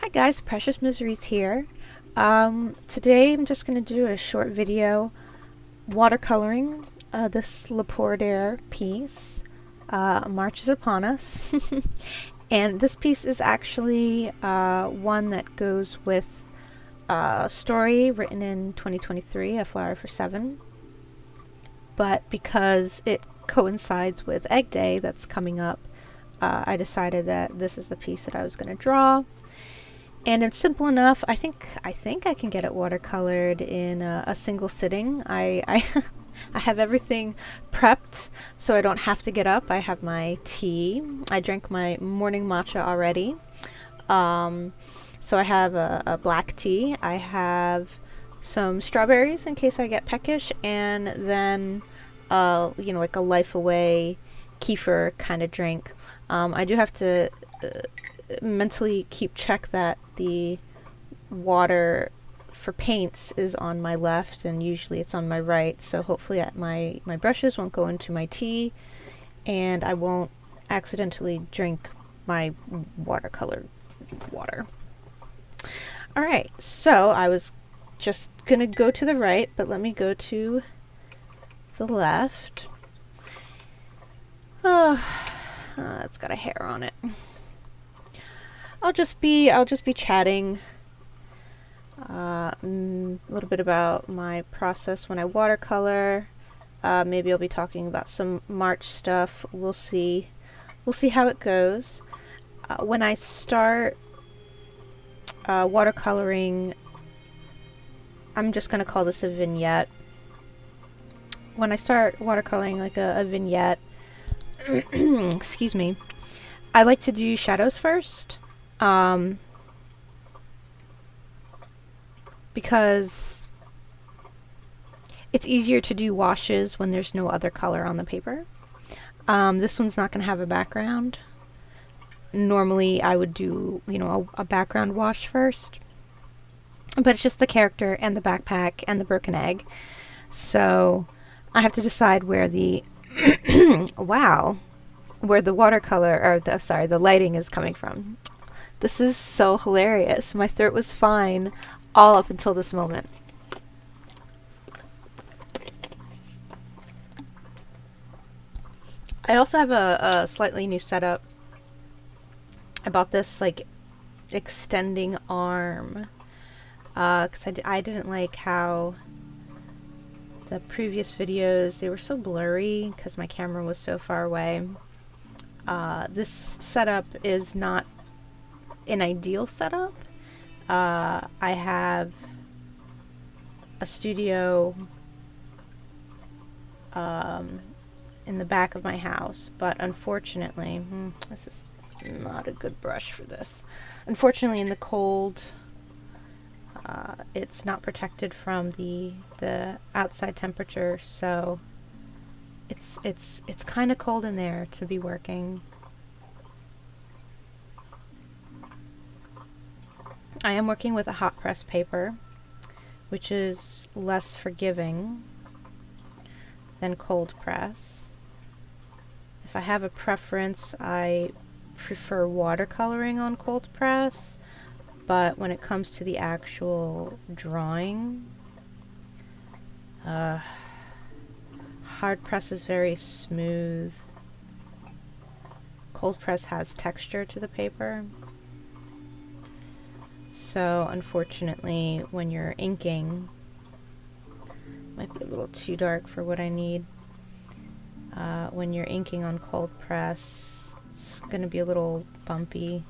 Hi guys, Precious Miseries here. Today I'm just going to do a short video watercoloring this Leporidere piece, March is Upon Us. And this piece is actually one that goes with a story written in 2023, A Flower for Seven. But because it coincides with Egg Day that's coming up, I decided that this is the piece that I was going to draw. And it's simple enough. I think I can get it watercolored in a single sitting. I have everything prepped so I don't have to get up. I have my tea. I drank my morning matcha already. So I have a black tea. I have some strawberries in case I get peckish, and then like a Life Away kefir kind of drink. I do have to mentally keep check that the water for paints is on my left and usually it's on my right, so hopefully my brushes won't go into my tea and I won't accidentally drink my watercolor water. Alright, so I was just gonna go to the right, but let me go to the left. It's got a hair on it. I'll just be chatting a little bit about my process when I watercolor. Maybe I'll be talking about some March stuff. We'll see how it goes. When I start watercoloring, I'm just gonna call this a vignette. When I start watercoloring like a vignette, excuse me, I like to do shadows first. Because it's easier to do washes when there's no other color on the paper. This one's not going to have a background. Normally I would do, a background wash first. But it's just the character and the backpack and the broken egg. So I have to decide where the where the watercolor, or the lighting is coming from. This is so hilarious. My throat was fine all up until this moment. I also have a slightly new setup. I bought this like extending arm because I didn't like how the previous videos, they were so blurry because my camera was so far away. This setup is not an ideal setup. I have a studio in the back of my house, but unfortunately, this is not a good brush for this. Unfortunately, in the cold, it's not protected from the outside temperature, so it's kind of cold in there to be working. I am working with a hot press paper, which is less forgiving than cold press. If I have a preference, I prefer watercoloring on cold press, but when it comes to the actual drawing, hard press is very smooth. Cold press has texture to the paper. So unfortunately, when you're inking, might be a little too dark for what I need. When you're inking on cold press, it's going to be a little bumpy.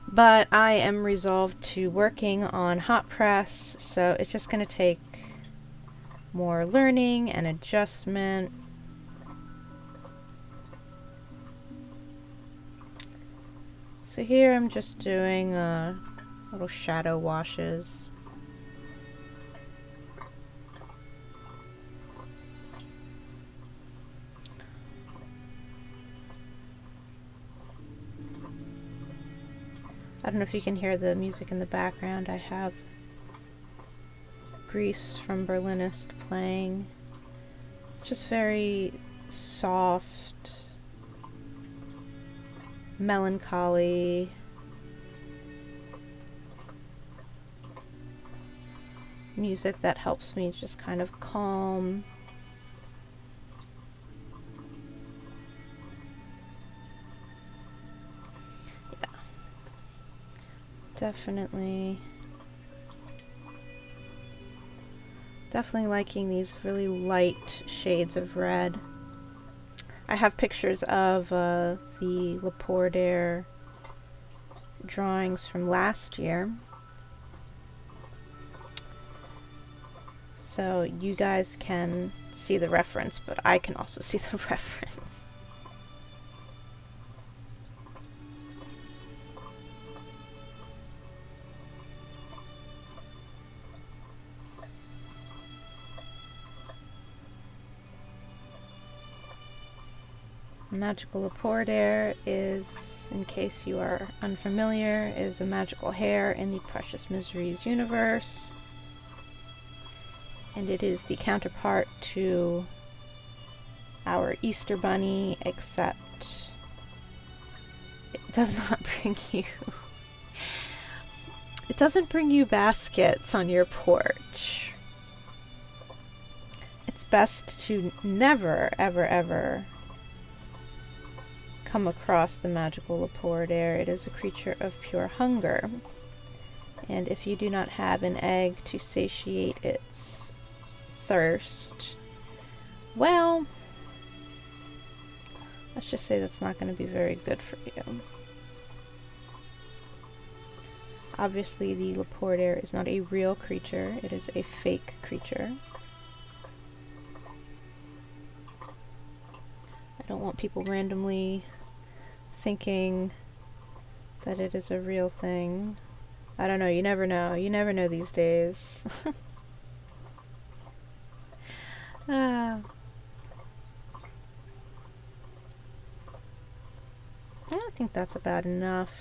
But I am resolved to working on hot press, so it's just going to take more learning and adjustment. So here I'm just doing little shadow washes. I don't know if you can hear the music in the background. I have Grease from Berlinist playing. Just very soft melancholy, music that helps me just kind of calm. Yeah. Definitely liking these really light shades of red. I have pictures of the Leporidere drawings from last year, so you guys can see the reference, but I can also see the reference. Magical Leporidere is, in case you are unfamiliar, is a magical hair in the Precious Miseries universe. And it is the counterpart to our Easter Bunny, except it does not bring you... It doesn't bring you baskets on your porch. It's best to never, ever, ever come across the magical Leporidere. It is a creature of pure hunger, and if you do not have an egg to satiate its thirst, well, let's just say that's not going to be very good for you. Obviously, the Leporidere is not a real creature, it is a fake creature. I don't want people randomly thinking that it is a real thing. I don't know, you never know. You never know these days. I think that's about enough.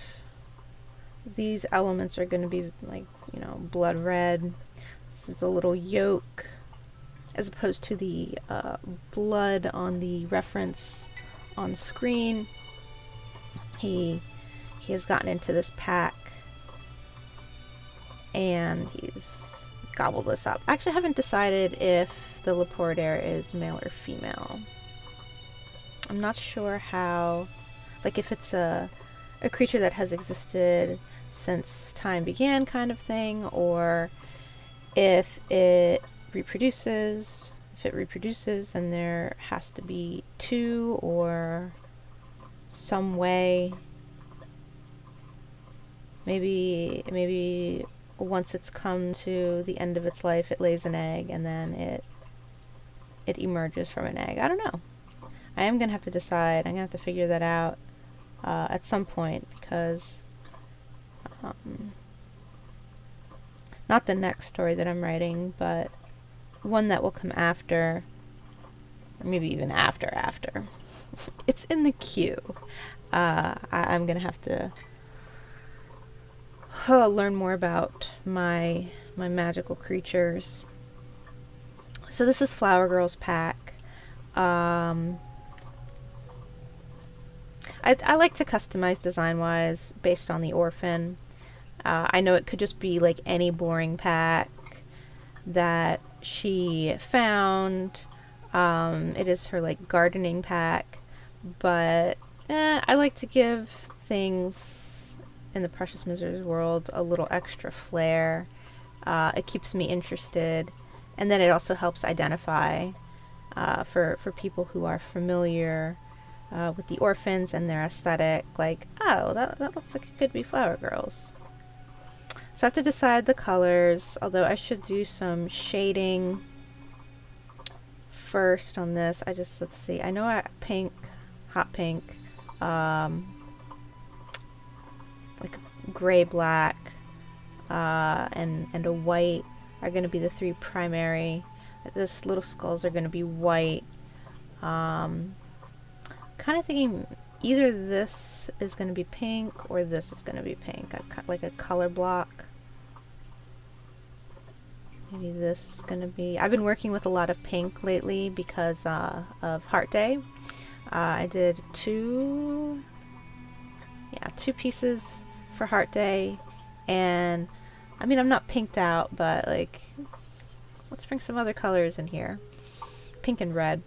These elements are going to be like, you know, blood red. This is a little yolk, as opposed to the blood on the reference on screen. He has gotten into this pack and he's gobbled this up. I actually haven't decided if the Leporidere is male or female. I'm not sure how, like if it's a creature that has existed since time began kind of thing, or if it reproduces. If it reproduces, then there has to be two, or some way. Maybe once it's come to the end of its life, it lays an egg, and then it emerges from an egg. I don't know. I am gonna have to decide. I'm gonna have to figure that out at some point, because not the next story that I'm writing, but one that will come after, or maybe even after. It's in the queue. I'm gonna have to learn more about my magical creatures. So this is Flower Girl's pack. I like to customize design-wise based on the orphan. I know it could just be like any boring pack that she found. It is her like gardening pack, but I like to give things in the Precious Miseries world a little extra flair. It keeps me interested, and then it also helps identify for people who are familiar with the orphans and their aesthetic, like, oh, that looks like it could be Flower Girls. So I have to decide the colors, although I should do some shading first on this. Let's see, I know pink, hot pink, like gray black, and a white are going to be the three primary. This little skulls are going to be white. Kind of thinking either this is going to be pink or this is going to be pink. Like a color block. Maybe this is going to be... I've been working with a lot of pink lately because of Heart Day. I did two 2 pieces for Heart Day, and I mean, I'm not pinked out, but like, let's bring some other colors in here. Pink and red.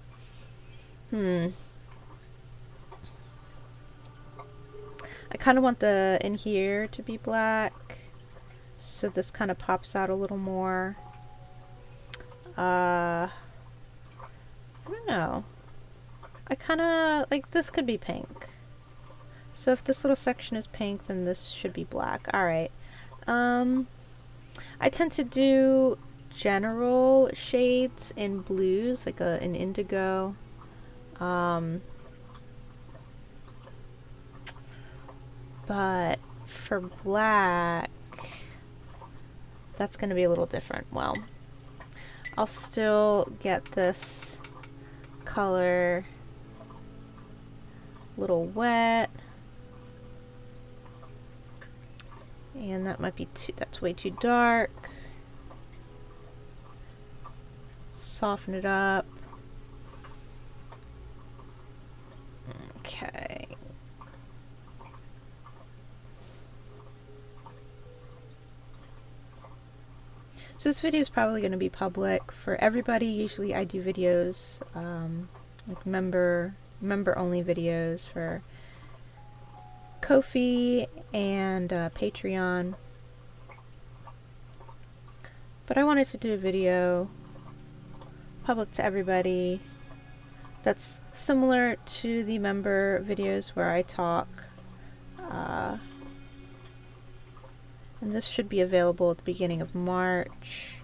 I kind of want the in here to be black, so this kind of pops out a little more. I don't know. I kind of like this could be pink. So if this little section is pink, then this should be black. Alright. I tend to do general shades in blues, like an indigo. But for black, that's going to be a little different. Well, I'll still get this color a little wet. And that might be that's way too dark. Soften it up. Okay. So this video is probably going to be public for everybody. Usually I do videos, like member only videos for Ko-fi and Patreon, but I wanted to do a video public to everybody that's similar to the member videos where I talk, and this should be available at the beginning of March.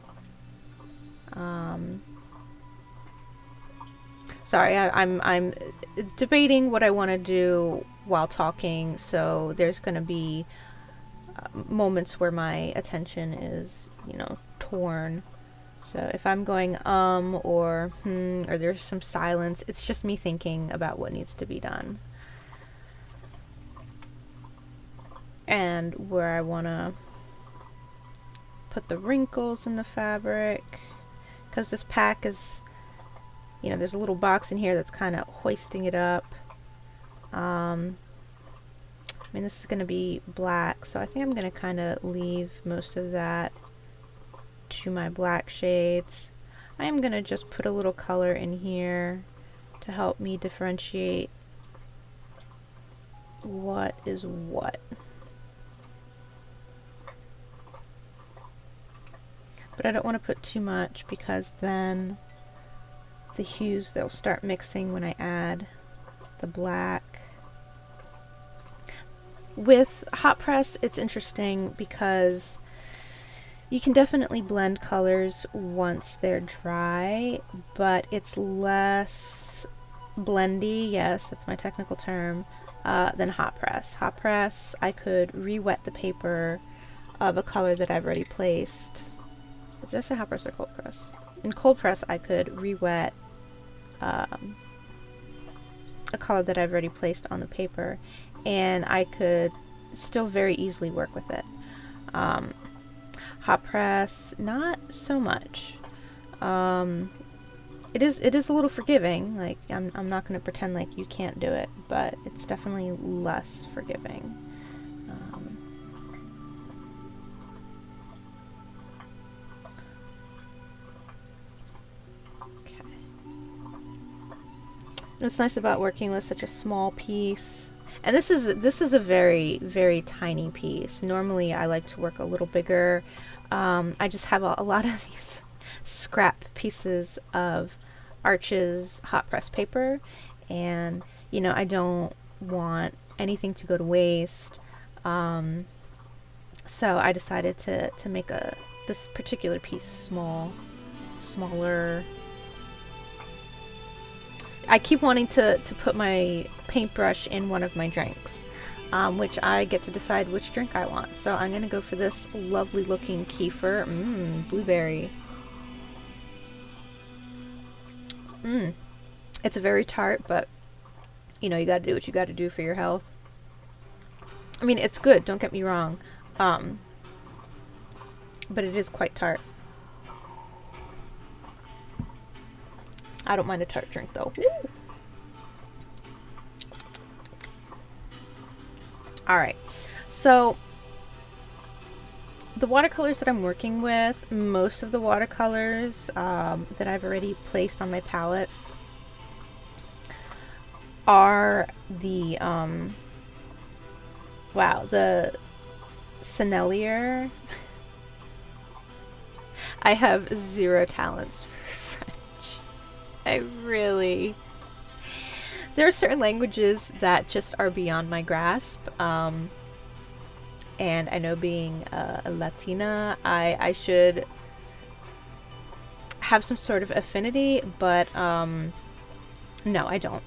Sorry, I'm debating what I want to do while talking, so there's going to be moments where my attention is, you know, torn. So if I'm going or or there's some silence, it's just me thinking about what needs to be done and where I want to put the wrinkles in the fabric, because this pack is, you know, there's a little box in here that's kind of hoisting it up. I mean, this is going to be black, so I think I'm going to kind of leave most of that to my black shades. I am going to just put a little color in here to help me differentiate what is what. But I don't want to put too much, because then the hues, they'll start mixing when I add the black. With hot press, it's interesting because you can definitely blend colors once they're dry, but it's less blendy, yes, that's my technical term, than hot press. Hot press, I could re-wet the paper of a color that I've already placed. Did I say hot press or cold press? In cold press, I could re-wet a color that I've already placed on the paper, and I could still very easily work with it. Hot press, not so much. It is a little forgiving. Like, I'm not going to pretend like you can't do it, but it's definitely less forgiving. What's nice about working with such a small piece, and this is a very, very tiny piece. Normally I like to work a little bigger. I just have a lot of these scrap pieces of Arches hot press paper, and you know, I don't want anything to go to waste. So I decided to make this particular piece smaller. I keep wanting to put my paintbrush in one of my drinks, which I get to decide which drink I want. So I'm going to go for this lovely looking kefir. Blueberry. It's very tart, but you know, you got to do what you got to do for your health. I mean, it's good, don't get me wrong, but it is quite tart. I don't mind a tart drink though. Woo! Alright, so the watercolors that I'm working with, most of the watercolors that I've already placed on my palette are the, wow, the 𝗧𝗵𝗲. I have zero talents for French. I really... There are certain languages that just are beyond my grasp. And I know being a Latina, I should have some sort of affinity, but no, I don't.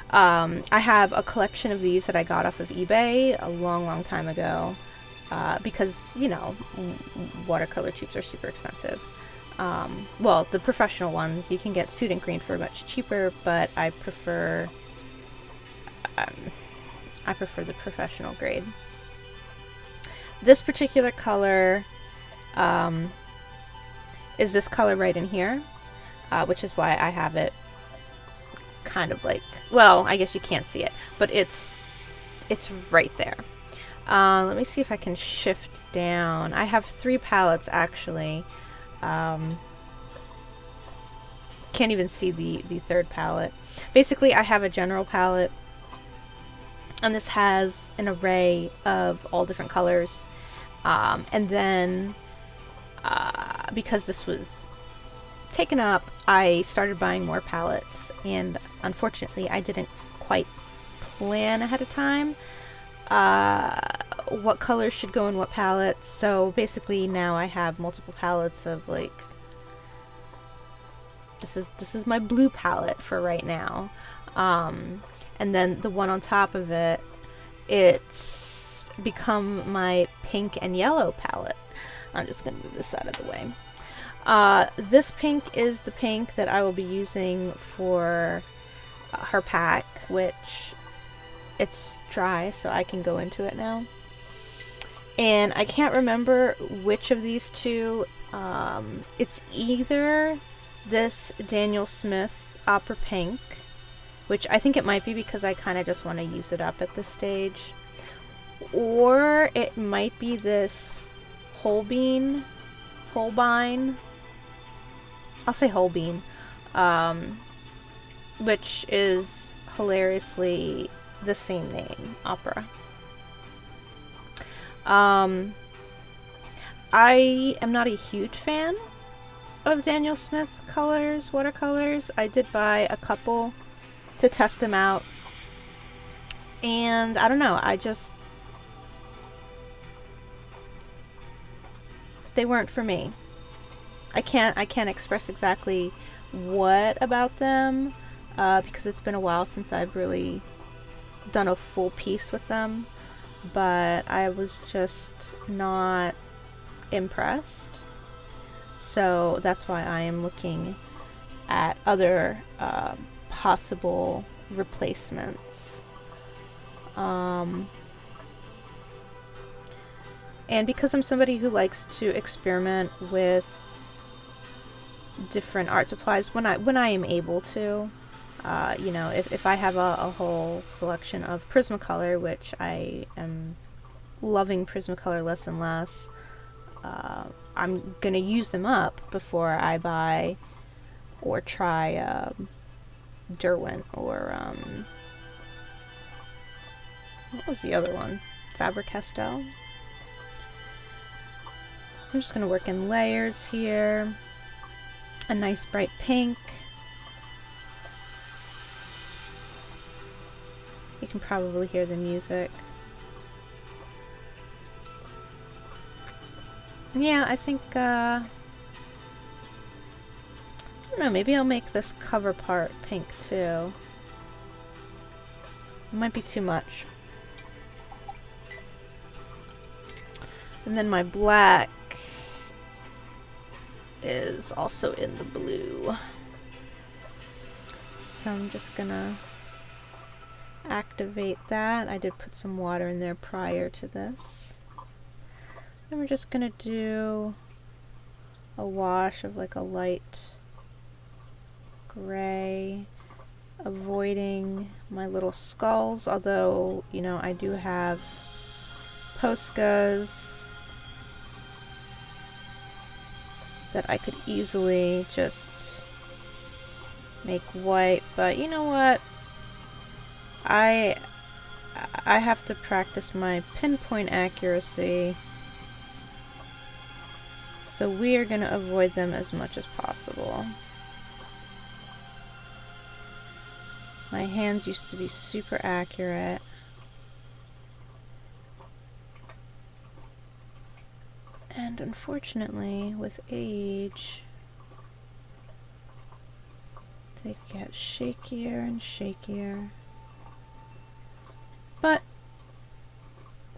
I have a collection of these that I got off of eBay a long time ago, because, you know, watercolor tubes are super expensive. Well, the professional ones, you can get student green for much cheaper, but I prefer the professional grade. This particular color is this color right in here, which is why I have it kind of like, well, I guess you can't see it, but it's right there. Let me see if I can shift down. I have 3 palettes actually. Can't even see the 3rd palette. Basically, I have a general palette, and this has an array of all different colors. And then, because this was taken up, I started buying more palettes, and unfortunately I didn't quite plan ahead of time what colors should go in what palettes. So basically now I have multiple palettes of, like, this is my blue palette for right now, and then the one on top of it, it's become my pink and yellow palette. I'm just gonna move this out of the way. This pink is the pink that I will be using for her pack, which it's dry, so I can go into it now. And I can't remember which of these two. It's either this Daniel Smith Opera Pink, which I think it might be because I kind of just want to use it up at this stage, or it might be this Holbein, I'll say Holbein, which is hilariously the same name, opera. I am not a huge fan of Daniel Smith watercolors. I did buy a couple to test them out, and I don't know, they weren't for me. I can't express exactly what about them, because it's been a while since I've really done a full piece with them, but I was just not impressed. So that's why I am looking at other possible replacements. And because I'm somebody who likes to experiment with different art supplies when I am able to, you know, if I have a whole selection of Prismacolor, which I am loving Prismacolor less and less, I'm gonna use them up before I buy or try Derwent or what was the other one? Faber-Castell. So I'm just gonna work in layers here. A nice bright pink. You can probably hear the music. Yeah, I think, I don't know, maybe I'll make this cover part pink too. It might be too much. And then my black is also in the blue. So I'm just gonna activate that. I did put some water in there prior to this. And we're just gonna do a wash of like a light gray, avoiding my little skulls, although, you know, I do have Poscas that I could easily just make white, but you know what? I have to practice my pinpoint accuracy, so we are going to avoid them as much as possible. My hands used to be super accurate. And unfortunately, with age, they get shakier and shakier. But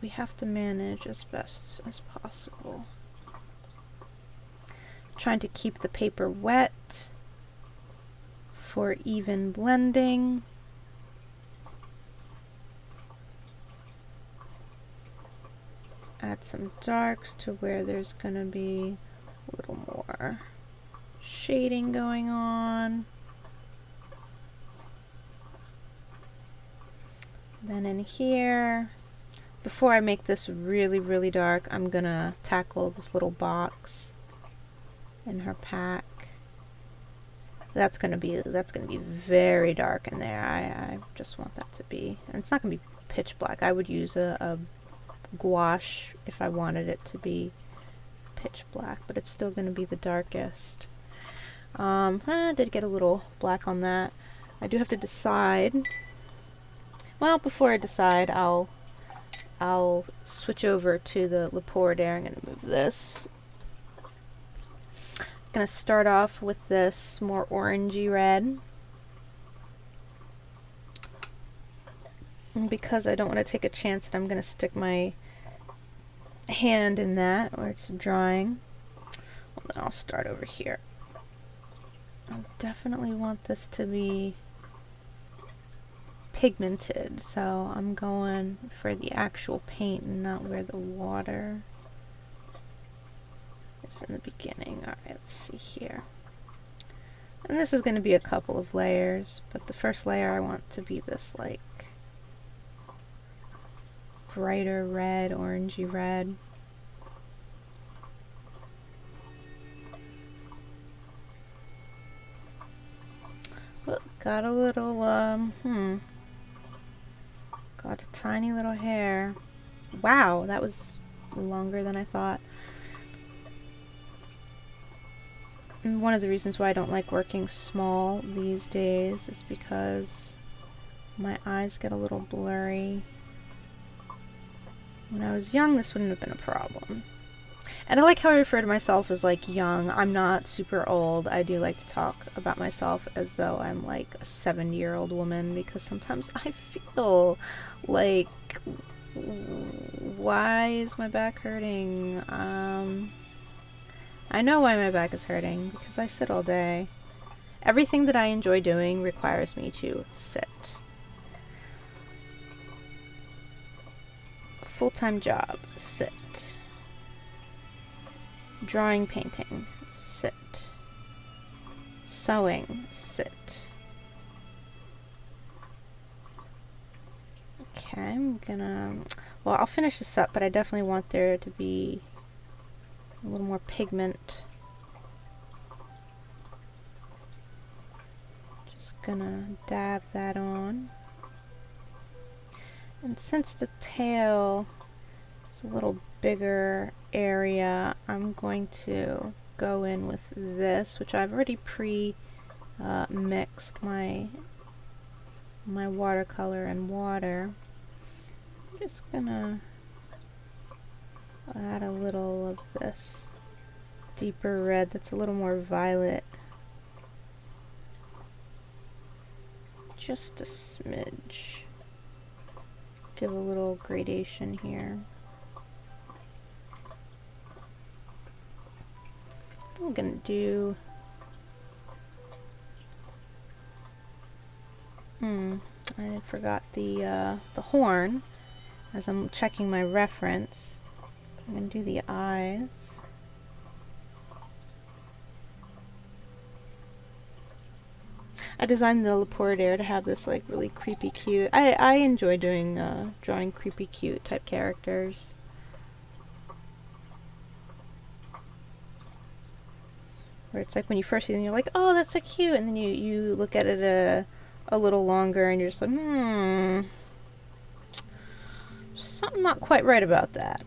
we have to manage as best as possible. Trying to keep the paper wet for even blending. Add some darks to where there's gonna be a little more shading going on. Then in here, before I make this really, really dark, I'm gonna tackle this little box in her pack. That's gonna be very dark in there. I just want that to be, and it's not gonna be pitch black. I would use a gouache if I wanted it to be pitch black, but it's still gonna be the darkest. I did get a little black on that. I do have to decide. Well, before I decide, I'll switch over to the Leporidere. I'm gonna move this. Gonna start off with this more orangey red. And because I don't want to take a chance that I'm gonna stick my hand in that or it's drying, well, then I'll start over here. I definitely want this to be pigmented, so I'm going for the actual paint and not where the water is in the beginning. Alright, let's see here. And this is going to be a couple of layers, but the first layer I want to be this like brighter red, orangey red. Look, got a little, got a tiny little hair. Wow, that was longer than I thought. And one of the reasons why I don't like working small these days is because my eyes get a little blurry. When I was young, this wouldn't have been a problem. And I like how I refer to myself as like young. I'm not super old. I do like to talk about myself as though I'm like a 70-year-old woman, because sometimes I feel like, why is my back hurting? I know why my back is hurting, because I sit all day. Everything that I enjoy doing requires me to sit. Full-time job, sit. Drawing, painting, sit. Sewing, sit. Okay, I'm gonna, well, I'll finish this up, but I definitely want there to be a little more pigment. Just gonna dab that on. And since the tail is a little bigger area, I'm going to go in with this, which I've already mixed my watercolor and water. I'm just gonna add a little of this deeper red that's a little more violet. Just a smidge. Give a little gradation here. I'm gonna do I forgot the horn. As I'm checking my reference, I'm gonna do the eyes. I designed the Leporidere to have this like really creepy cute. I enjoy doing drawing creepy cute type characters. Where it's like when you first see them, you're like, oh, that's so cute, and then you look at it a little longer, and you're just like, something not quite right about that.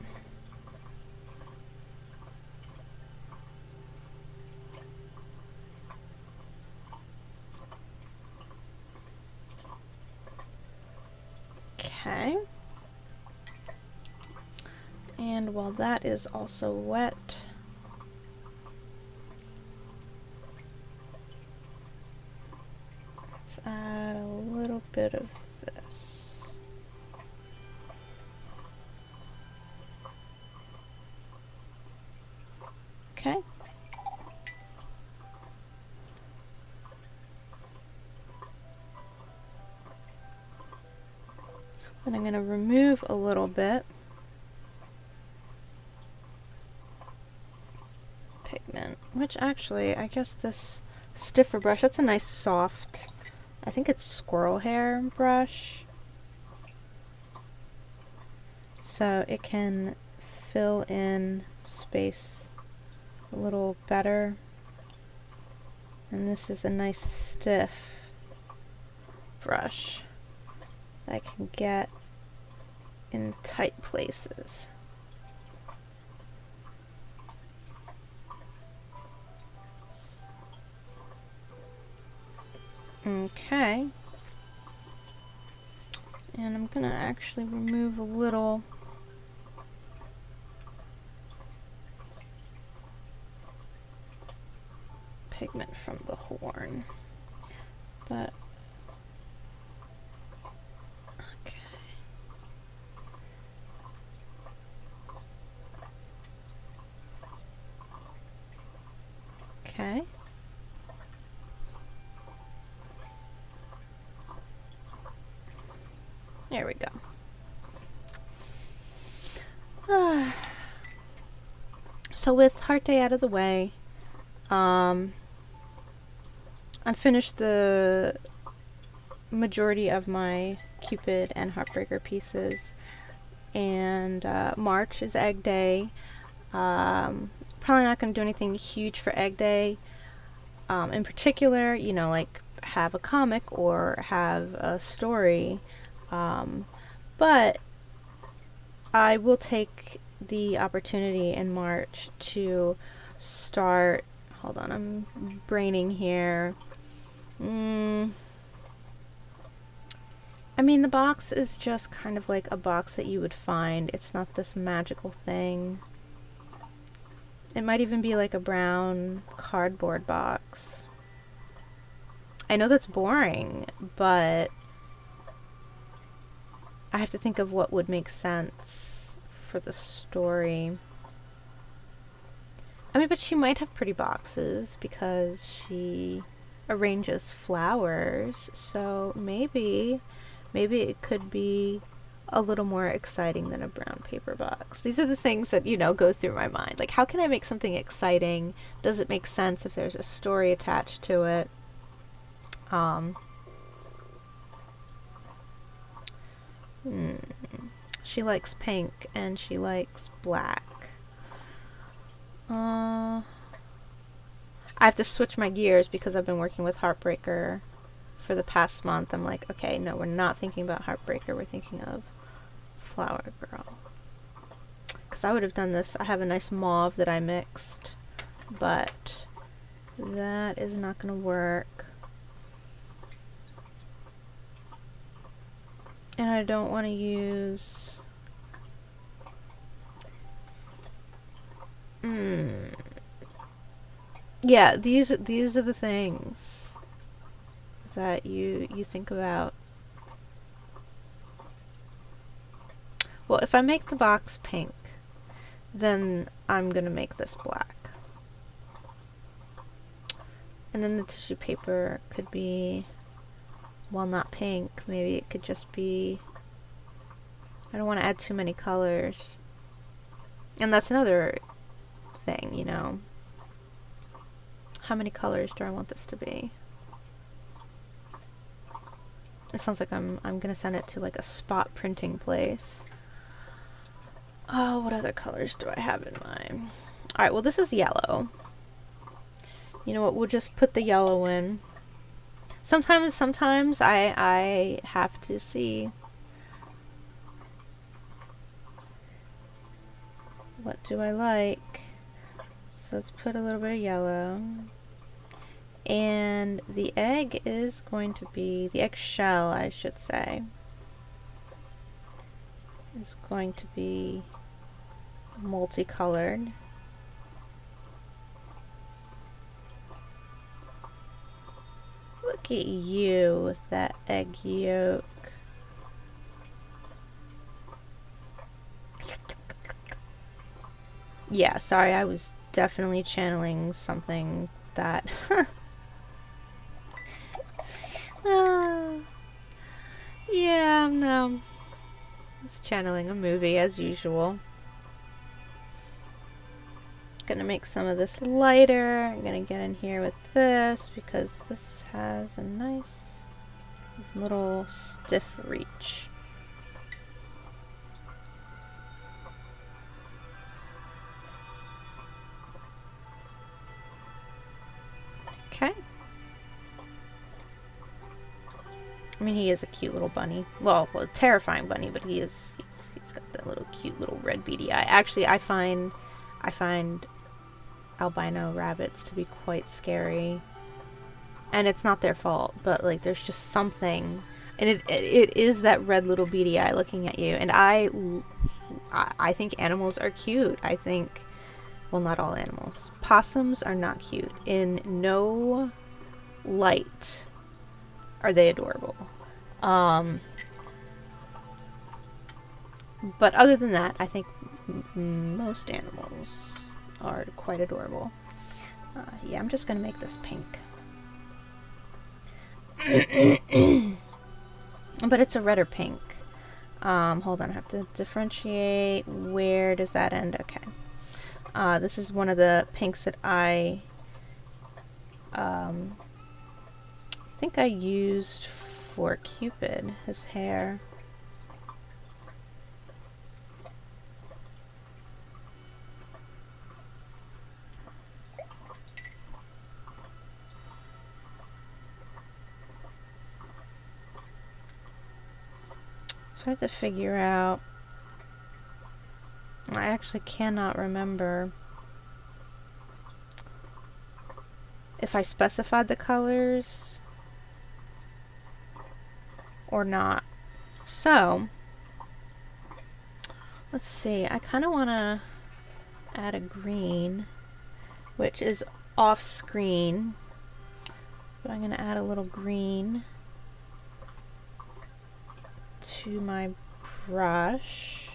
Okay. And while that is also wet, let's add a little bit of this. Okay. Then I'm going to remove a little bit pigment, which actually, I guess this stiffer brush, that's a nice soft, I think it's squirrel hair brush. So it can fill in space a little better. And this is a nice stiff brush that I can get in tight places. Okay. And I'm gonna actually remove a little pigment from the horn. But okay. Okay. There we go. So with Heart Day out of the way, I finished the majority of my Cupid and Heartbreaker pieces, and March is Egg Day. Probably not going to do anything huge for Egg Day. In particular, you know, like have a comic or have a story. But I will take the opportunity in March to start, hold on, I'm braining here. I mean, the box is just kind of like a box that you would find. It's not this magical thing. It might even be like a brown cardboard box. I know that's boring, but I have to think of what would make sense for the story. I mean, but she might have pretty boxes because she arranges flowers, so maybe it could be a little more exciting than a brown paper box. These are the things that, you know, go through my mind. Like, how can I make something exciting? Does it make sense if there's a story attached to it? She likes pink and she likes black. I have to switch my gears because I've been working with Heartbreaker for the past month. I'm like, okay, no, we're not thinking about Heartbreaker, we're thinking of Flower Girl. Because I would have done this, I have a nice mauve that I mixed, but that is not going to work. And I don't want to use... Yeah, these are the things that you think about. Well, if I make the box pink, then I'm gonna make this black. And then the tissue paper could be, well, not pink, maybe it could just be, I don't want to add too many colors. And that's another thing, you know. How many colors do I want this to be? It sounds like I'm gonna send it to like a spot printing place. Oh, what other colors do I have in mind? Alright, well, this is yellow. You know what, we'll just put the yellow in. Sometimes I have to see what do I like. So let's put a little bit of yellow. And the egg is going to be, the eggshell I should say, is going to be multicolored. Look at you with that egg yolk. Yeah, sorry, I was definitely channeling something that yeah, no. It's channeling a movie as usual. Gonna make some of this lighter. I'm gonna get in here with this because this has a nice little stiff reach. Okay. I mean, he is a cute little bunny. Well, a terrifying bunny, but he's got that little cute little red beady eye. Actually, I find albino rabbits to be quite scary, and it's not their fault, but like there's just something, and it is that red little beady eye looking at you. And I think animals are cute. I think, well, not all animals. Possums are not cute. In no light are they adorable. But other than that, I think most animals are quite adorable. Yeah, I'm just gonna make this pink. But it's a redder pink. Hold on, I have to differentiate. Where does that end? Okay. This is one of the pinks that I think I used for Cupid, his hair. So I have to figure out, I actually cannot remember if I specified the colors or not. So let's see, I kind of want to add a green, which is off screen, but I'm going to add a little green to my brush.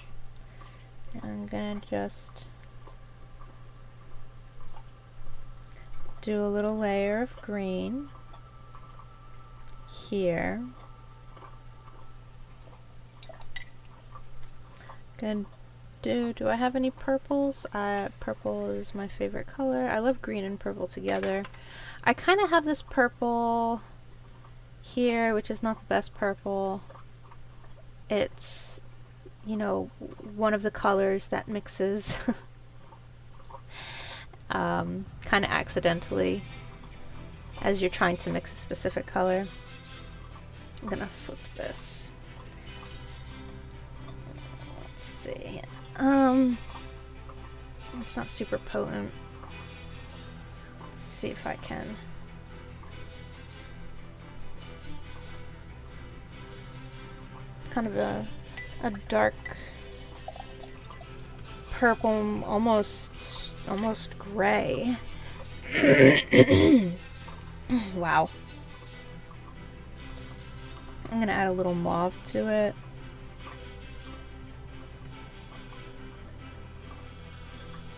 And I'm going to just do a little layer of green here. Do I have any purples? Purple is my favorite color. I love green and purple together. I kind of have this purple here, which is not the best purple. It's, you know, one of the colors that mixes kind of accidentally as you're trying to mix a specific color. I'm gonna flip this. Let's see. It's not super potent. Let's see if I can. Kind of a dark purple, almost gray. Wow. I'm gonna add a little mauve to it.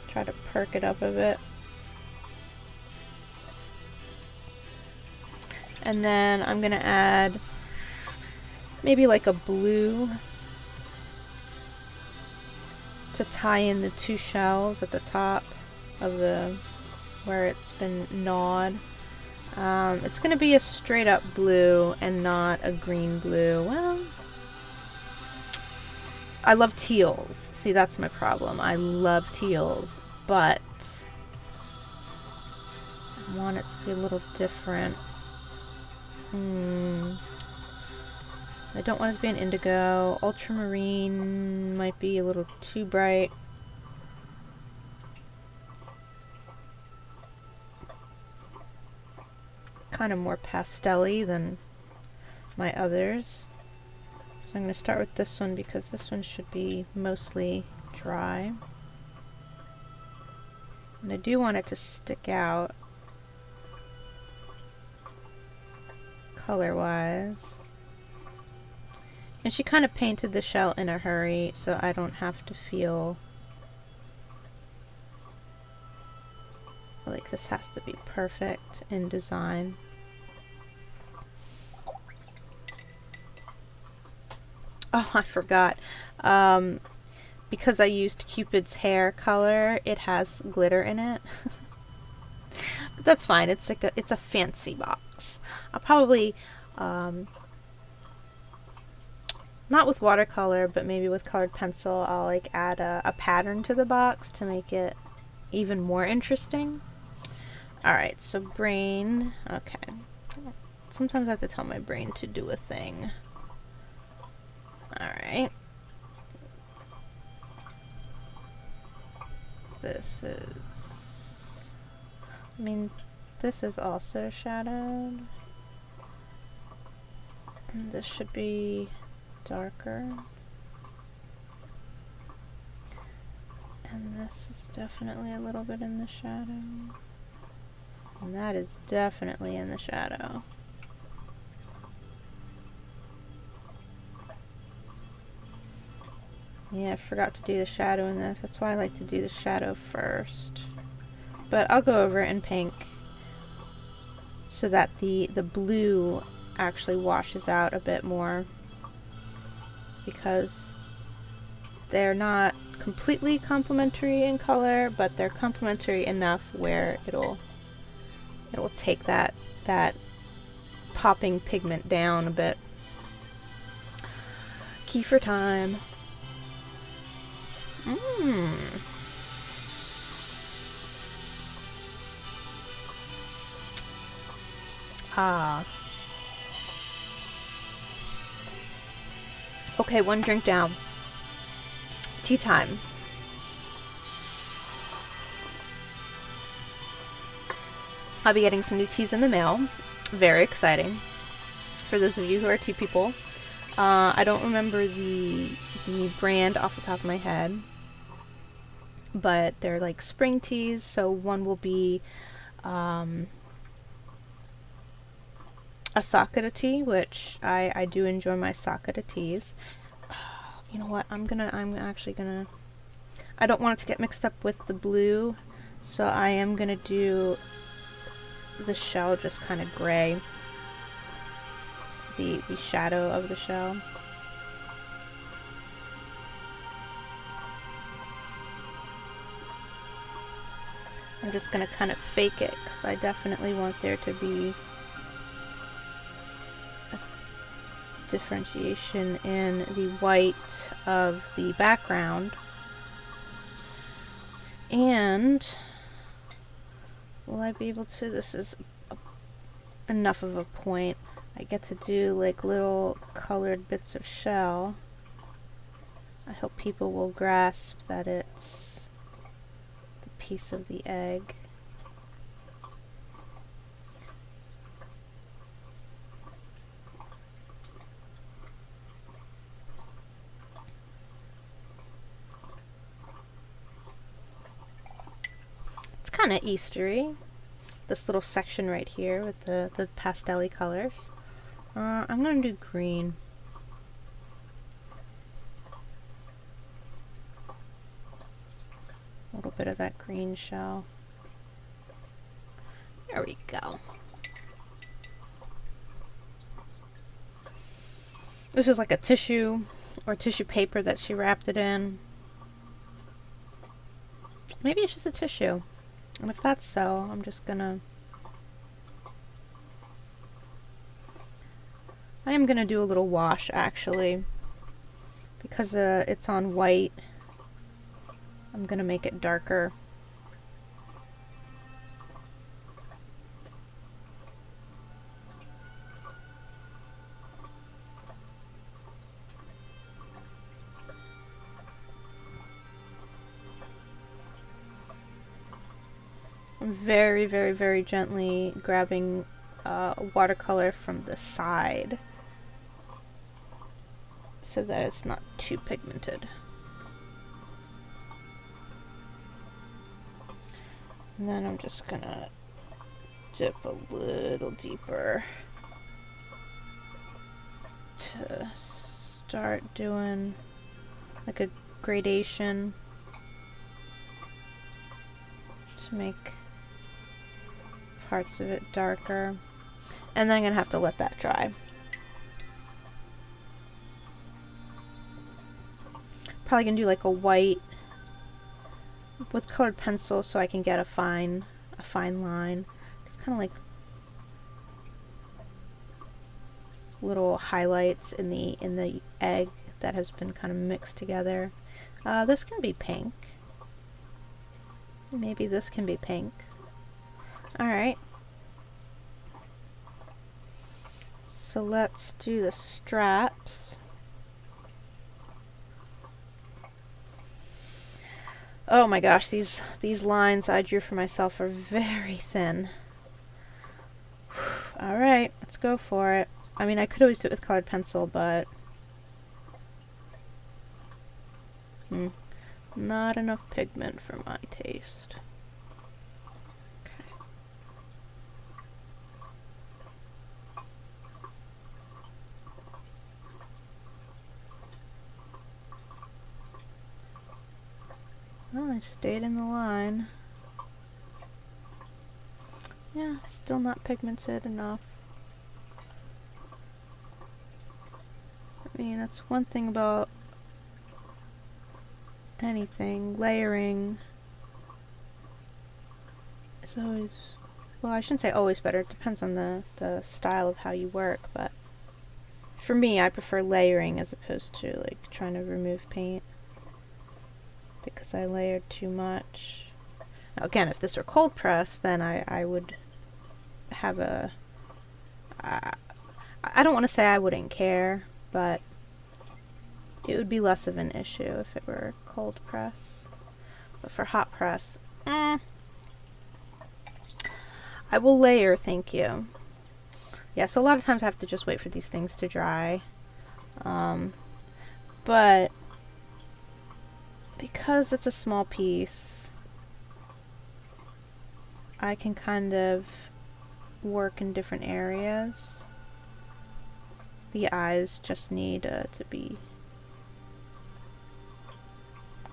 Try to perk it up a bit. And then I'm gonna add maybe like a blue to tie in the two shells at the top of the where it's been gnawed. It's gonna be a straight up blue and not a green blue. Well, I love teals. See, that's my problem. I love teals, but want it to be a little different. I don't want it to be an indigo. Ultramarine might be a little too bright. Kind of more pastel-y than my others. So I'm going to start with this one because this one should be mostly dry. And I do want it to stick out color-wise. And she kind of painted the shell in a hurry, so I don't have to feel like this has to be perfect in design. Oh, I forgot. Because I used Cupid's hair color, it has glitter in it. But that's fine. It's like it's a fancy box. I'll probably not with watercolor, but maybe with colored pencil, I'll like add a pattern to the box to make it even more interesting. Alright, so brain. Okay. Sometimes I have to tell my brain to do a thing. Alright. This is... I mean, this is also shadowed. And this should be darker. And this is definitely a little bit in the shadow. And that is definitely in the shadow. Yeah, I forgot to do the shadow in this. That's why I like to do the shadow first. But I'll go over it in pink so that the blue actually washes out a bit more, because they're not completely complementary in color, but they're complementary enough where it'll take that popping pigment down a bit. Kefir time. Ah. Okay, one drink down. Tea time. I'll be getting some new teas in the mail. Very exciting. For those of you who are tea people. I don't remember the brand off the top of my head, but they're like spring teas. So one will be a 𝗧𝗵𝗶 tea, which I do enjoy my 𝗧𝗵𝗶 teas. You know what? I'm actually gonna. I don't want it to get mixed up with the blue, so I am gonna do the shell just kind of gray. The shadow of the shell. I'm just gonna kind of fake it because I definitely want there to be a differentiation in the white of the background. And will I be able to? This is enough of a point. I get to do like little colored bits of shell. I hope people will grasp that it's the piece of the egg. It's kind of Eastery. This little section right here with the pastel-y colors. I'm going to do green. A little bit of that green shell. There we go. This is like a tissue or tissue paper that she wrapped it in. Maybe it's just a tissue. And if that's so, I'm just gonna... I am gonna do a little wash, actually. Because it's on white, I'm gonna make it darker. I'm very, very, very gently grabbing watercolor from the side so that it's not too pigmented. And then I'm just gonna dip a little deeper to start doing like a gradation to make parts of it darker. And then I'm gonna have to let that dry. Probably gonna do like a white with colored pencil so I can get a fine line. Just kind of like little highlights in the egg that has been kind of mixed together. This can be pink. Maybe this can be pink. Alright. So let's do the straps. Oh my gosh, these lines I drew for myself are very thin. Alright, let's go for it. I mean, I could always do it with colored pencil, but not enough pigment for my taste. Okay. Well, I stayed in the line. Yeah, still not pigmented enough. I mean, that's one thing about anything. Layering is always, well, I shouldn't say always better. It depends on the style of how you work, but for me, I prefer layering as opposed to like trying to remove paint, because I layered too much. Now, again, if this were cold press, then I would have a... I don't want to say I wouldn't care, but it would be less of an issue if it were cold press. But for hot press, I will layer, thank you. Yeah, so a lot of times I have to just wait for these things to dry. But because it's a small piece, I can kind of work in different areas. The eyes just need to be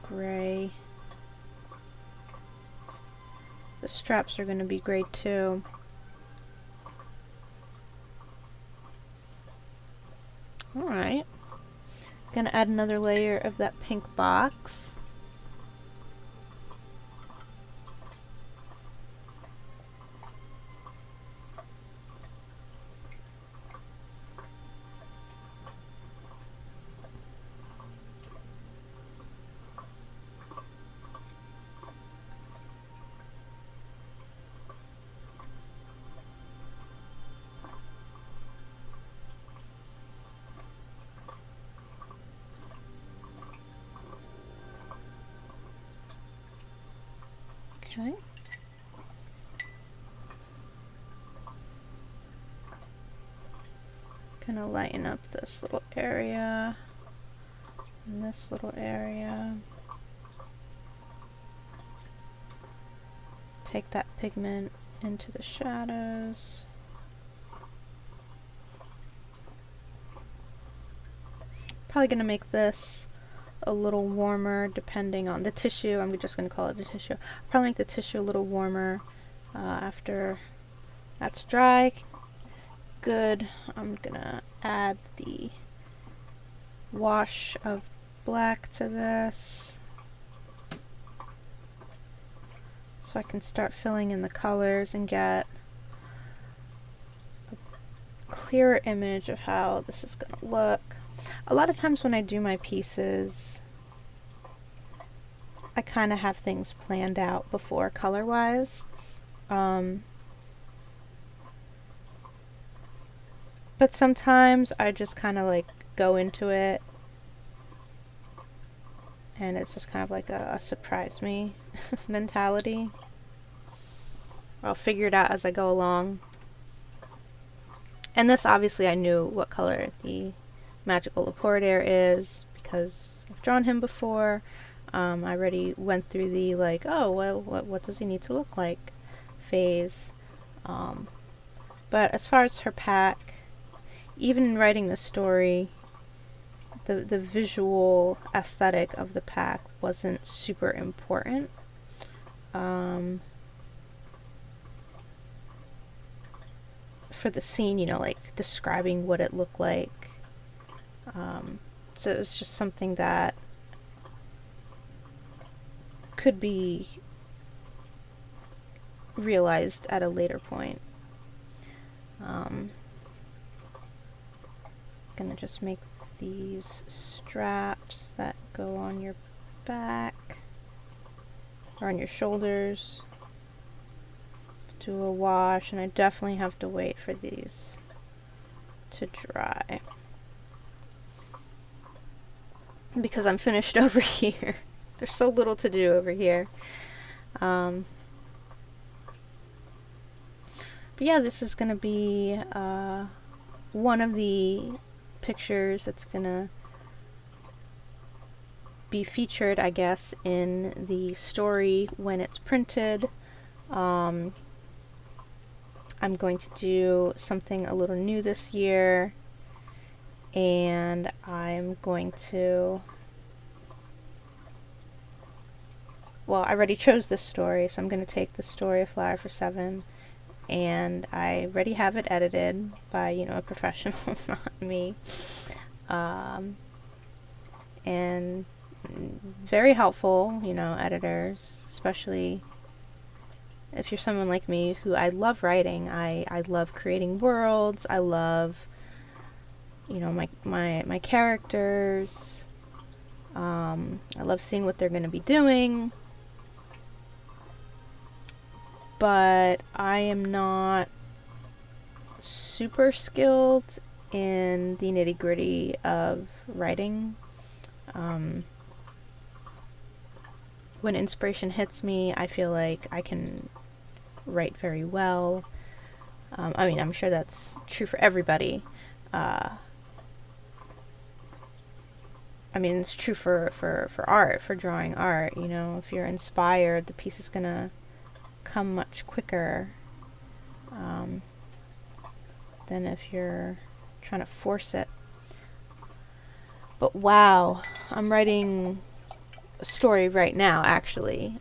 gray. The straps are going to be gray too. Alright. Gonna add another layer of that pink box. Okay. Gonna lighten up this little area and this little area. Take that pigment into the shadows. Probably gonna make this a little warmer depending on the tissue. I'm just going to call it a tissue. I'll probably make the tissue a little warmer after that's dry. Good. I'm going to add the wash of black to this so I can start filling in the colors and get a clearer image of how this is going to look. A lot of times when I do my pieces, I kind of have things planned out before color-wise. But sometimes I just kind of like go into it and it's just kind of like a surprise me mentality. I'll figure it out as I go along. And this, obviously, I knew what color the magical Leporidere is because I've drawn him before. I already went through the, like, oh, well, what does he need to look like phase. But as far as her pack, even in writing the story, the visual aesthetic of the pack wasn't super important. For the scene, you know, like describing what it looked like. So it was just something that could be realized at a later point. Gonna just make these straps that go on your back or on your shoulders. Do a wash, and I definitely have to wait for these to dry because I'm finished over here. There's so little to do over here. But yeah, this is gonna be one of the pictures that's gonna be featured, I guess, in the story when it's printed. I'm going to do something a little new this year, and I'm going to, well, I already chose this story, so I'm going to take the story of Flower for Seven, and I already have it edited by, you know, a professional, not me, and very helpful, you know, editors, especially if you're someone like me who I love writing. I love creating worlds. I love, you know, my characters. I love seeing what they're going to be doing. But I am not super skilled in the nitty-gritty of writing. When inspiration hits me, I feel like I can write very well. I mean, I'm sure that's true for everybody. I mean, it's true for art, for drawing art, you know. If you're inspired, the piece is gonna come much quicker than if you're trying to force it. But wow, I'm writing a story right now, actually,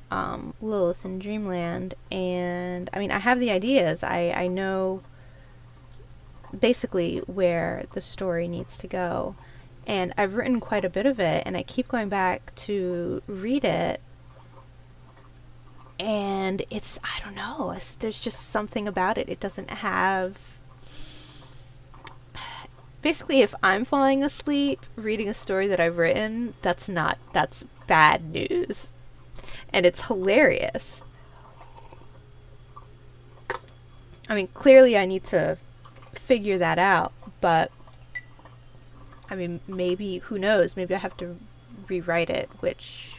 Lilith in Dreamland, and I mean, I have the ideas. I know basically where the story needs to go, and I've written quite a bit of it, and I keep going back to read it, and it's, I don't know, there's just something about it. It doesn't have, basically, if I'm falling asleep reading a story that I've written, that's bad news. And it's hilarious. I mean, clearly I need to figure that out, but I mean, maybe, who knows, maybe I have to rewrite it, which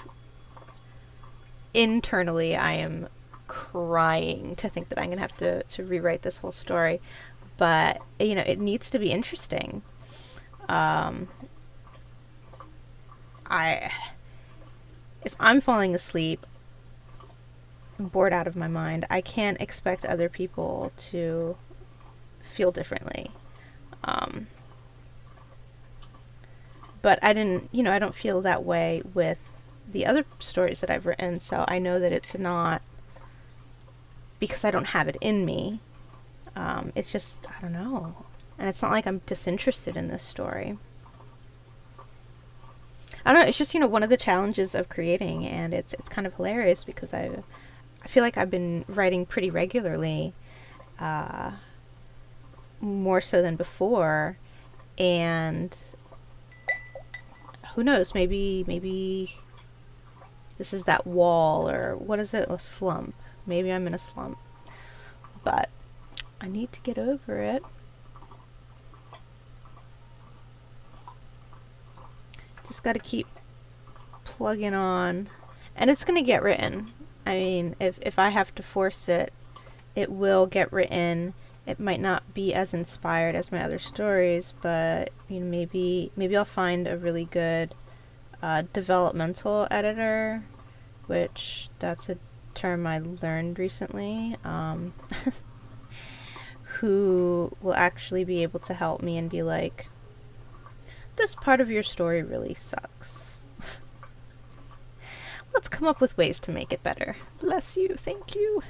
internally I am crying to think that I'm gonna have to rewrite this whole story. But, you know, it needs to be interesting. If I'm falling asleep, bored out of my mind, I can't expect other people to feel differently. But I don't feel that way with the other stories that I've written, so I know that it's not because I don't have it in me. It's just, I don't know. And it's not like I'm disinterested in this story. I don't know, it's just, you know, one of the challenges of creating, and it's kind of hilarious because I feel like I've been writing pretty regularly, more so than before, and who knows, maybe this is that wall, or what is it, a slump. Maybe I'm in a slump, but I need to get over it. Just gotta keep plugging on, and it's gonna get written. I mean, if I have to force it it will get written. It might not be as inspired as my other stories, but you know, maybe I'll find a really good developmental editor, which that's a term I learned recently, who will actually be able to help me and be like, this part of your story really sucks. Let's come up with ways to make it better. Bless you, thank you.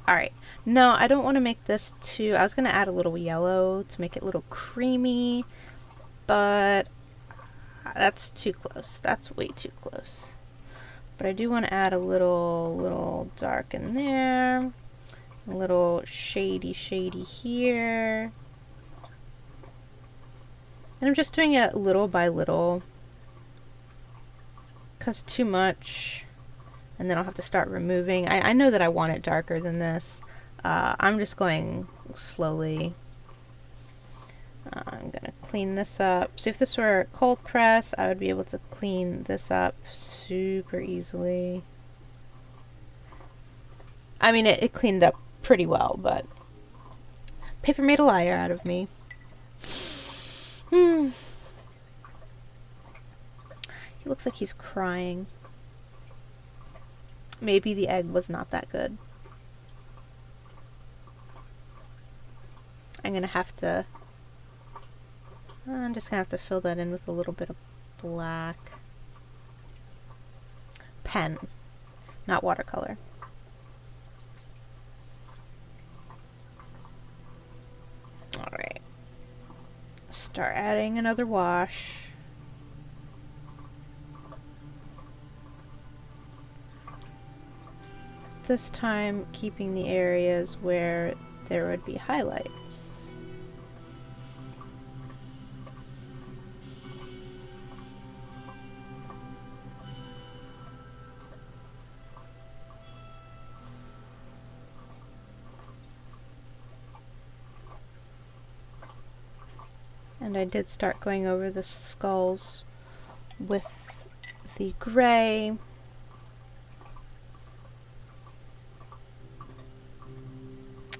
Alright, no, I don't want to make this too... I was going to add a little yellow to make it a little creamy, but that's too close. That's way too close. But I do want to add a little dark in there, a little shady here. And I'm just doing it little by little, because too much, and then I'll have to start removing. I know that I want it darker than this. I'm just going slowly. I'm gonna clean this up. So if this were cold press, I would be able to clean this up super easily. I mean, it cleaned up pretty well, but paper made a liar out of me. He looks like he's crying. Maybe the egg was not that good. I'm just gonna have to fill that in with a little bit of black. Pen, not watercolor. Alright. Start adding another wash. This time keeping the areas where there would be highlights. And I did start going over the skulls with the gray.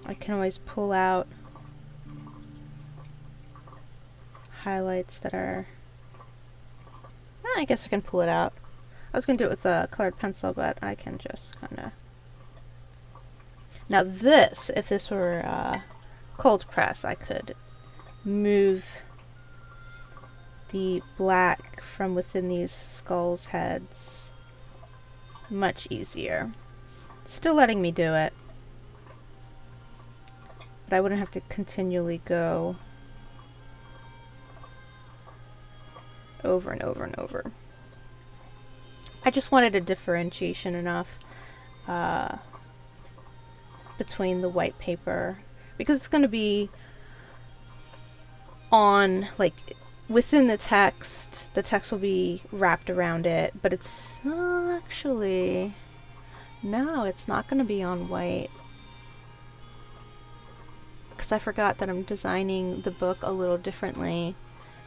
I can always pull out highlights that are... I guess I can pull it out. I was going to do it with a colored pencil, but I can just kind of... Now this, if this were cold press, I could move the black from within these skulls' heads much easier. Still letting me do it, but I wouldn't have to continually go over and over and over. I just wanted a differentiation enough between the white paper, because it's going to be on, like, within the text will be wrapped around it, but it's actually, no, it's not going to be on white, because I forgot that I'm designing the book a little differently,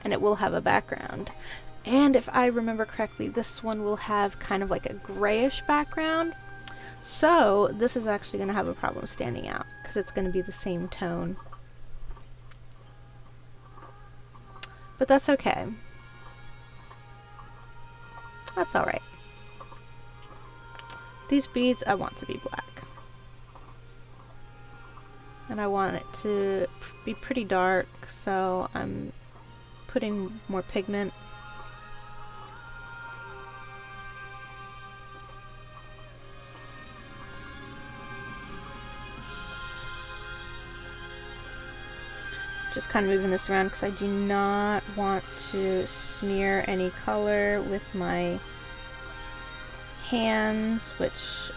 and it will have a background. And if I remember correctly, this one will have kind of like a grayish background, so this is actually going to have a problem standing out, because it's going to be the same tone. But that's okay. That's alright. These beads I want to be black. And I want it to be pretty dark, so I'm putting more pigment. Just kind of moving this around because I do not want to smear any color with my hands, which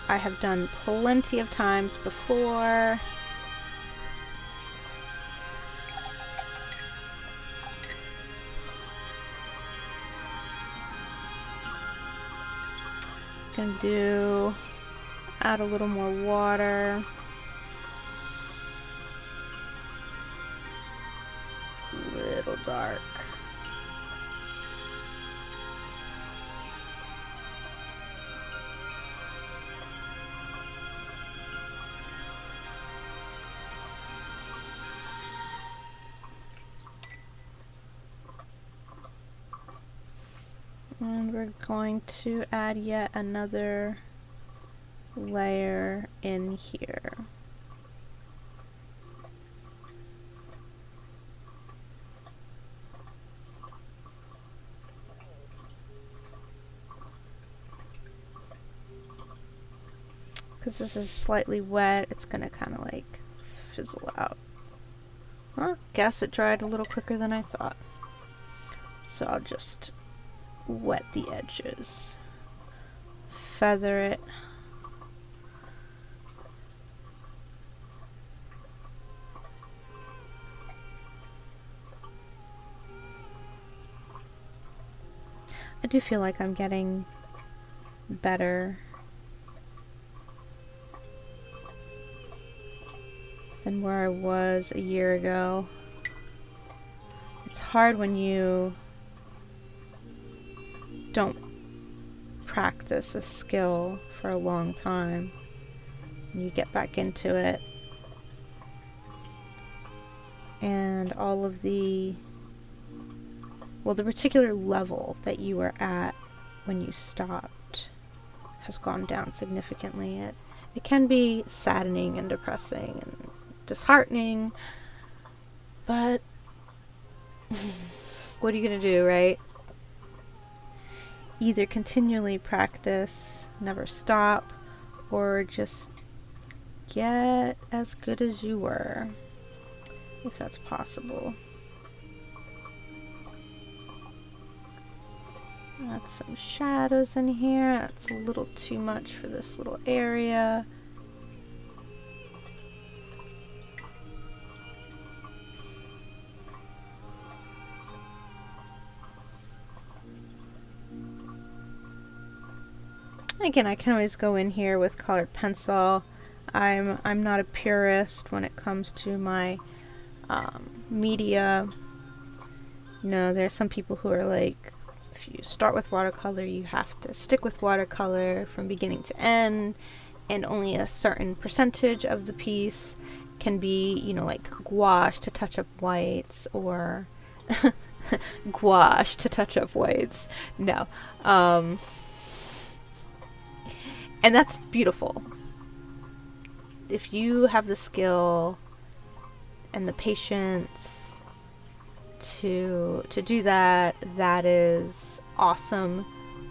I have done plenty of times before. Gonna add a little more water. Little dark. And we're going to add yet another layer in here. Because this is slightly wet, it's going to kind of like fizzle out. Well, guess it dried a little quicker than I thought. So I'll just wet the edges, feather it. I do feel like I'm getting better than where I was a year ago. It's hard when you don't practice a skill for a long time and you get back into it, and all of the particular level that you were at when you stopped has gone down significantly. It can be saddening and depressing and disheartening, but what are you gonna do, right? Either continually practice, never stop, or just get as good as you were, if that's possible. Add some shadows in here. That's a little too much for this little area. Again, I can always go in here with colored pencil. I'm not a purist when it comes to my media. You know, there's some people who are like, if you start with watercolor, you have to stick with watercolor from beginning to end, and only a certain percentage of the piece can be, you know, like gouache to touch up whites, or gouache to touch up whites. No. And that's beautiful. If you have the skill and the patience to do that, that is awesome.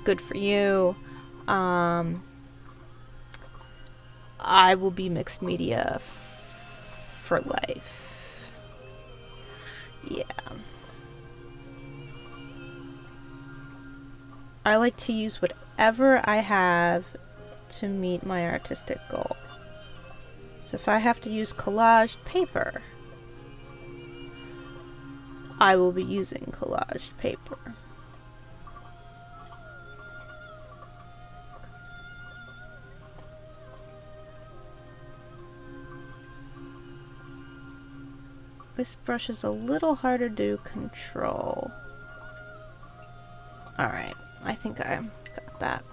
Good for you. I will be mixed media for life. Yeah. I like to use whatever I have to meet my artistic goal. So if I have to use collaged paper, I will be using collaged paper. This brush is a little harder to control. Alright, I think I got that.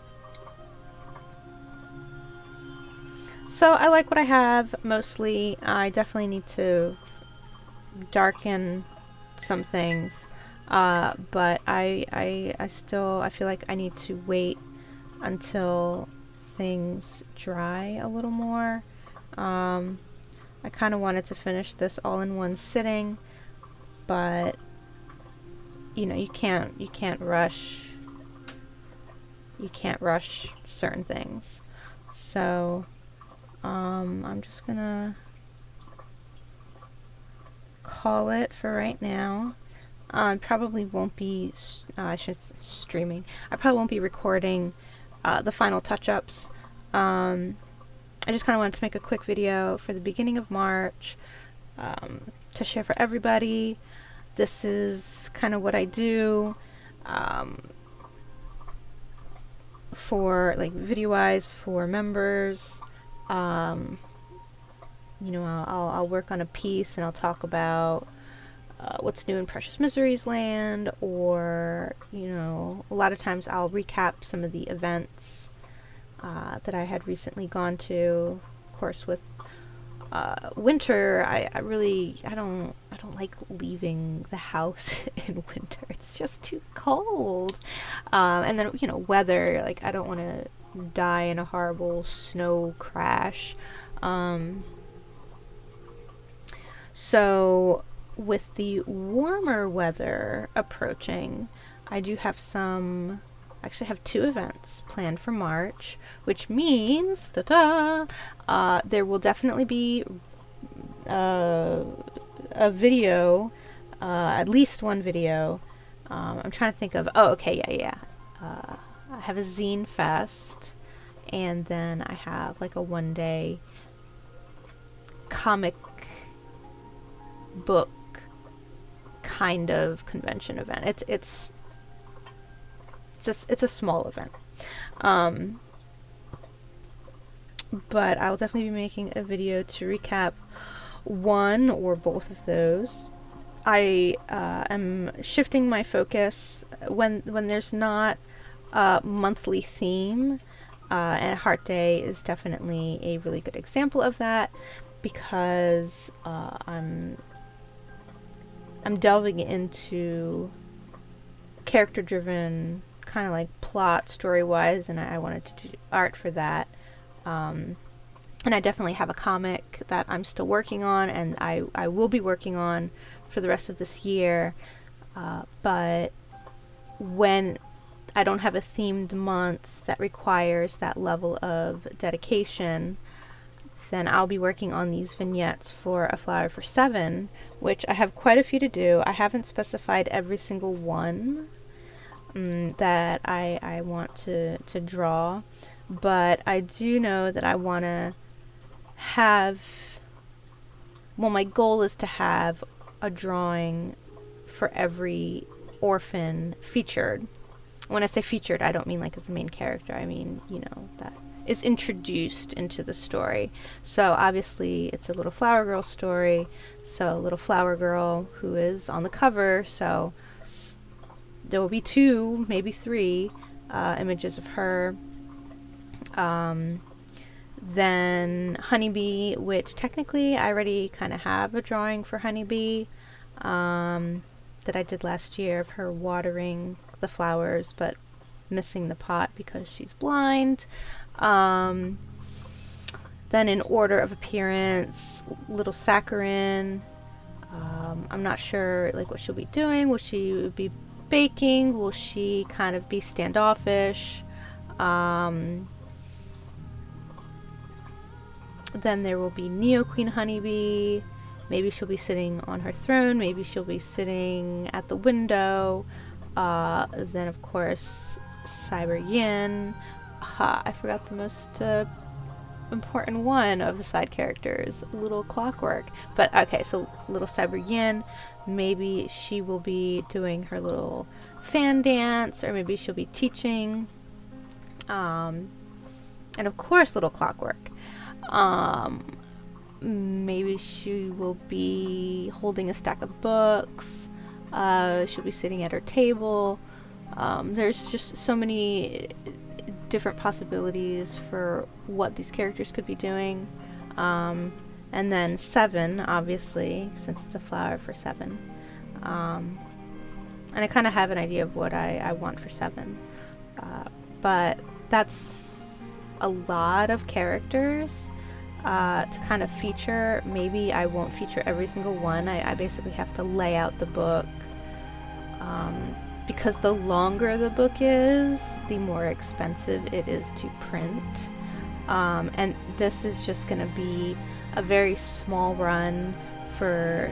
So I like what I have mostly. I definitely need to darken some things, but I feel like I need to wait until things dry a little more. I kind of wanted to finish this all in one sitting, but you know, you can't rush certain things. So I'm just gonna call it for right now. I probably won't be streaming. I probably won't be recording the final touch-ups. I just kind of wanted to make a quick video for the beginning of March to share for everybody. This is kind of what I do for, like, video-wise for members. You know, I'll work on a piece and I'll talk about what's new in Precious Miseries land, or, you know, a lot of times I'll recap some of the events that I had recently gone to, of course, with winter, I really I don't like leaving the house in winter. It's just too cold. And then, you know, weather, like I don't want to die in a horrible snow crash. So with the warmer weather approaching, I do have some, actually have 2 events planned for March, which means there will definitely be a video, at least one video. I'm trying to think of, oh, okay, yeah. I have a zine fest, and then I have like a 1-day comic book kind of convention event. It's a small event. But I'll definitely be making a video to recap one or both of those. I am shifting my focus when there's not a monthly theme, and Heart Day is definitely a really good example of that, because I'm delving into character-driven, kind of like plot, story-wise, and I wanted to do art for that. And I definitely have a comic that I'm still working on, and I will be working on for the rest of this year. But when I don't have a themed month that requires that level of dedication, then I'll be working on these vignettes for A Flower for Seven, which I have quite a few to do. I haven't specified every single one that I want to draw, but I do know that I want to have, well, my goal is to have a drawing for every orphan featured. When I say featured, I don't mean like as the main character. I mean, you know, that is introduced into the story. So obviously it's a little flower girl story, so a little flower girl who is on the cover, so there will be 2, maybe 3 images of her. Then Honeybee, which technically I already kind of have a drawing for Honeybee that I did last year of her watering the flowers but missing the pot because she's blind. Then in order of appearance, little Saccharin. I'm not sure like what she'll be doing. Will she be baking? Will she kind of be standoffish? Then there will be Neo Queen Honeybee. Maybe she'll be sitting on her throne. Maybe she'll be sitting at the window. Then of course 𝗧𝗵𝗲. I forgot the most important one of the side characters, Little Clockwork. But okay, so little 𝗧𝗵𝗲. Maybe she will be doing her little fan dance, or maybe she'll be teaching. And of course Little Clockwork. Maybe she will be holding a stack of books. She'll be sitting at her table. There's just so many different possibilities for what these characters could be doing. And then 7, obviously, since it's a flower for 7. And I kind of have an idea of what I want for 7. But that's a lot of characters to kind of feature. Maybe I won't feature every single one. I basically have to lay out the book, because the longer the book is, the more expensive it is to print. And this is just going to be a very small run for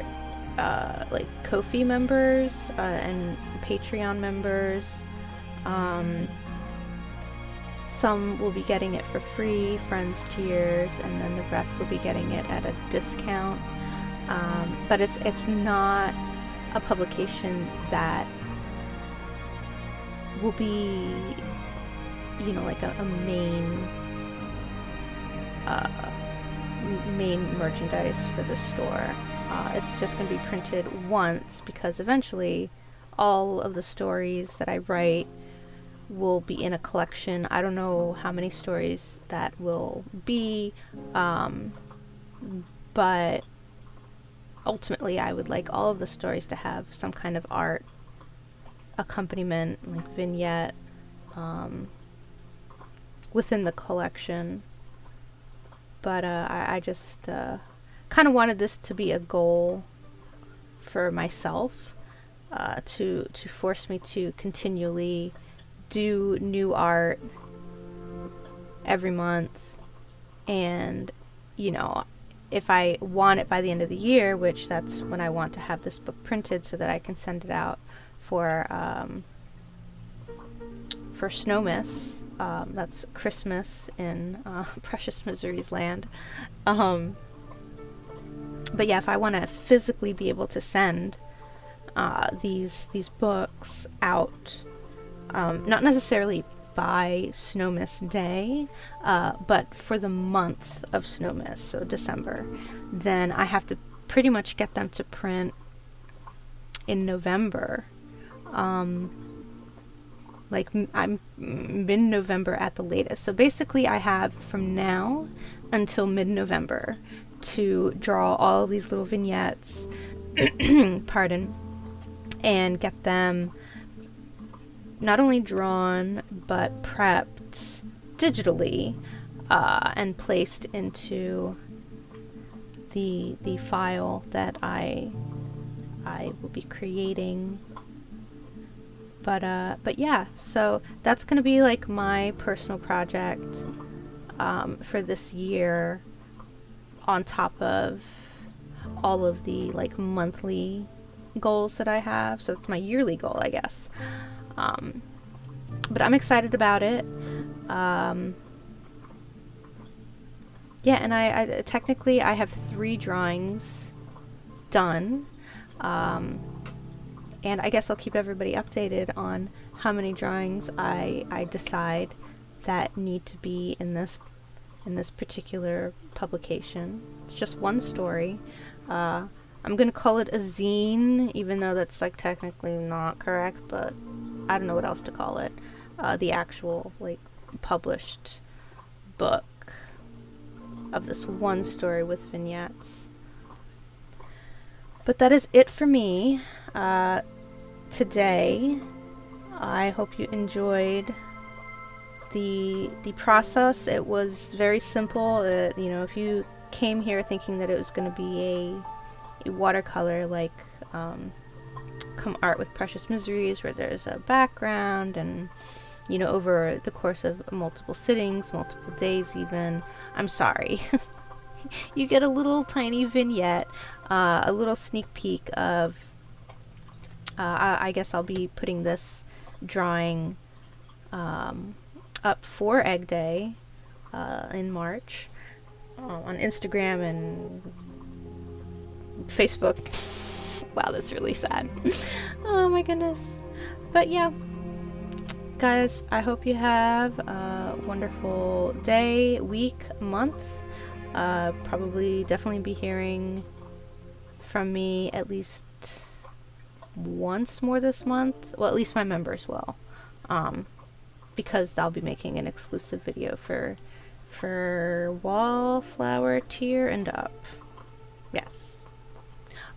like Ko-fi members and Patreon members. Some will be getting it for free, friends tiers, and then the rest will be getting it at a discount. But it's not a publication that will be, you know, like a main merchandise for the store. It's just going to be printed once, because eventually all of the stories that I write will be in a collection. I don't know how many stories that will be, but ultimately I would like all of the stories to have some kind of art accompaniment, like vignette, within the collection. But I just kind of wanted this to be a goal for myself, to force me to continually do new art every month. And you know, if I want it by the end of the year, which that's when I want to have this book printed so that I can send it out for 𝗧𝗵𝗲, that's Christmas in Precious Miseries land. But yeah, if I want to physically be able to send these books out, not necessarily by 𝗧𝗵𝗲 Day, but for the month of 𝗧𝗵𝗲, so December, then I have to pretty much get them to print in November. Like I'm mid-November at the latest. So basically I have from now until mid-November to draw all of these little vignettes, pardon, and get them not only drawn but prepped digitally and placed into the file that I will be creating. But yeah, so that's gonna be like my personal project for this year, on top of all of the like monthly goals that I have. So it's my yearly goal, I guess. But I'm excited about it. Yeah, and I technically I have 3 drawings done. And I guess I'll keep everybody updated on how many drawings I decide that need to be in this particular publication. It's just one story. I'm gonna call it a zine, even though that's like technically not correct, but I don't know what else to call it. The actual like published book of this one story with vignettes. But that is it for me today. I hope you enjoyed the process. It was very simple. You know, if you came here thinking that it was going to be a watercolor like Come Art with Precious Miseries, where there's a background and, you know, over the course of multiple sittings, multiple days even, I'm sorry. You get a little tiny vignette, a little sneak peek of, I guess I'll be putting this drawing up for Egg Day in March on Instagram and Facebook. Wow, that's really sad. Oh my goodness. But yeah, guys, I hope you have a wonderful day, week, month. Probably definitely be hearing from me at least once more this month. Well, at least my members will, because I'll be making an exclusive video for Wallflower 𝗧𝗵𝗲. Yes.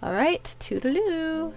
Alright, toodaloo.